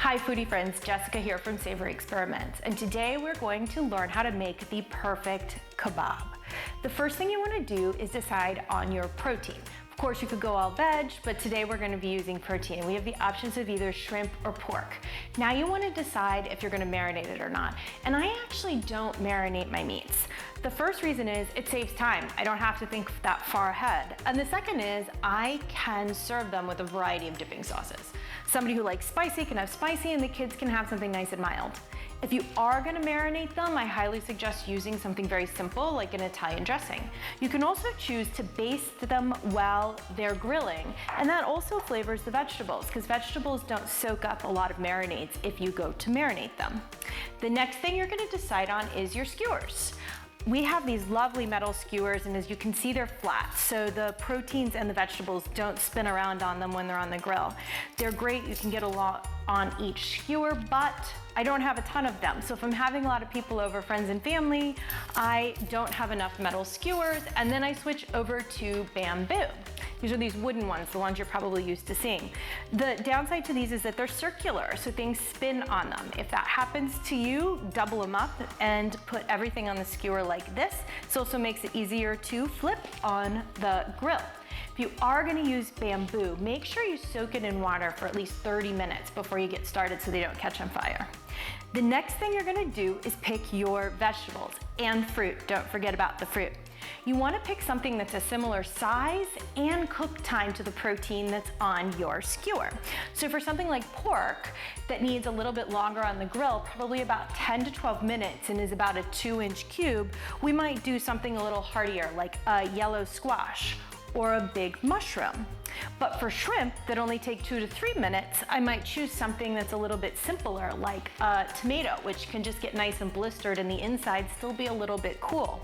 Hi foodie friends, Jessica here from Savory Experiments, and today we're going to learn how to make the perfect kebab. The first thing you want to do is decide on your protein. Of course, you could go all veg, but today we're going to be using protein. We have the options of either shrimp or pork. Now you want to decide if you're going to marinate it or not. And I actually don't marinate my meats. The first reason is it saves time. I don't have to think that far ahead. And the second is I can serve them with a variety of dipping sauces. Somebody who likes spicy can have spicy, and the kids can have something nice and mild. If you are going to marinate them, I highly suggest using something very simple like an Italian dressing. You can also choose to baste them while they're grilling, and that also flavors the vegetables because vegetables don't soak up a lot of marinades if you go to marinate them. The next thing you're going to decide on is your skewers. We have these lovely metal skewers, and as you can see, they're flat, so the proteins and the vegetables don't spin around on them when they're on the grill. They're great, you can get a lot on each skewer, but I don't have a ton of them. So if I'm having a lot of people over, friends and family, I don't have enough metal skewers, and then I switch over to bamboo. These are these wooden ones, the ones you're probably used to seeing. The downside to these is that they're circular, so things spin on them. If that happens to you, double them up and put everything on the skewer like this. This also makes it easier to flip on the grill. If you are going to use bamboo, make sure you soak it in water for at least 30 minutes before you get started so they don't catch on fire. The next thing you're going to do is pick your vegetables and fruit. Don't forget about the fruit. You want to pick something that's a similar size and cook time to the protein that's on your skewer. So for something like pork that needs a little bit longer on the grill, probably about 10 to 12 minutes and is about a 2-inch cube, we might do something a little heartier like a yellow squash or a big mushroom. But for shrimp that only take 2 to 3 minutes, I might choose something that's a little bit simpler, like a tomato, which can just get nice and blistered and the inside still be a little bit cool.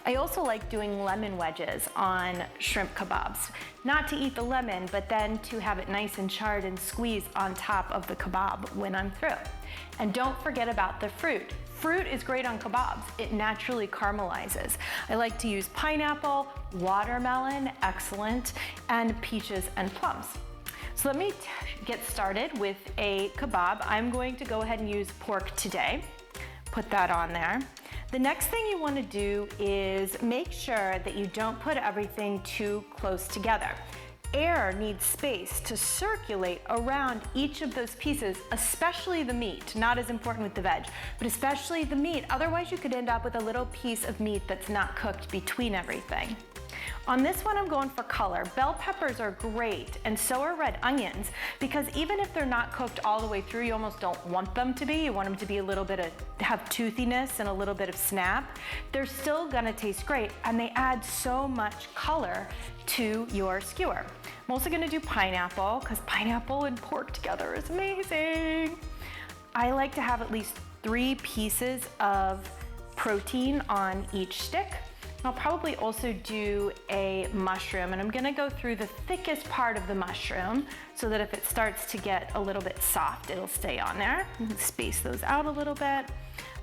I also like doing lemon wedges on shrimp kebabs. Not to eat the lemon, but then to have it nice and charred and squeezed on top of the kebab when I'm through. And don't forget about the fruit. Fruit is great on kebabs. It naturally caramelizes. I like to use pineapple, watermelon, excellent, and peaches and plums. So let me get started with a kebab. I'm going to go ahead and use pork today. Put that on there. The next thing you want to do is make sure that you don't put everything too close together. Air needs space to circulate around each of those pieces, especially the meat. Not as important with the veg, but especially the meat. Otherwise, you could end up with a little piece of meat that's not cooked between everything. On this one, I'm going for color. Bell peppers are great, and so are red onions, because even if they're not cooked all the way through, you almost don't want them to be. You want them to be a little bit have toothiness and a little bit of snap. They're still gonna taste great, and they add so much color to your skewer. I'm also gonna do pineapple, because pineapple and pork together is amazing. I like to have at least 3 pieces of protein on each stick. I'll probably also do a mushroom, and I'm gonna go through the thickest part of the mushroom so that if it starts to get a little bit soft, it'll stay on there. Space those out a little bit.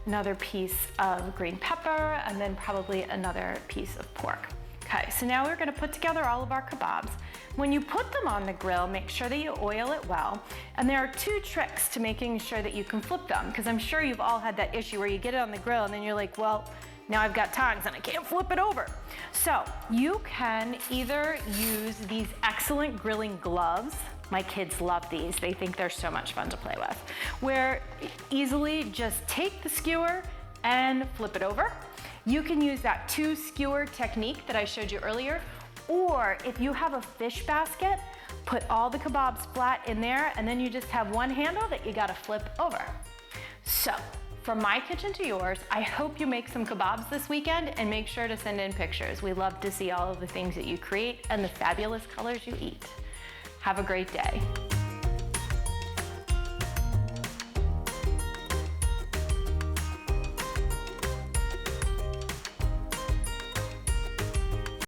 Another piece of green pepper, and then probably another piece of pork. Okay, so now we're gonna put together all of our kebabs. When you put them on the grill, make sure that you oil it well. And there are 2 tricks to making sure that you can flip them, because I'm sure you've all had that issue where you get it on the grill and then you're like, well, now I've got tongs and I can't flip it over. So you can either use these excellent grilling gloves. My kids love these. They think they're so much fun to play with. Where easily just take the skewer and flip it over. You can use that 2 skewer technique that I showed you earlier. Or if you have a fish basket, put all the kebabs flat in there, and then you just have one handle that you gotta flip over. So, from my kitchen to yours, I hope you make some kebabs this weekend, and make sure to send in pictures. We love to see all of the things that you create and the fabulous colors you eat. Have a great day.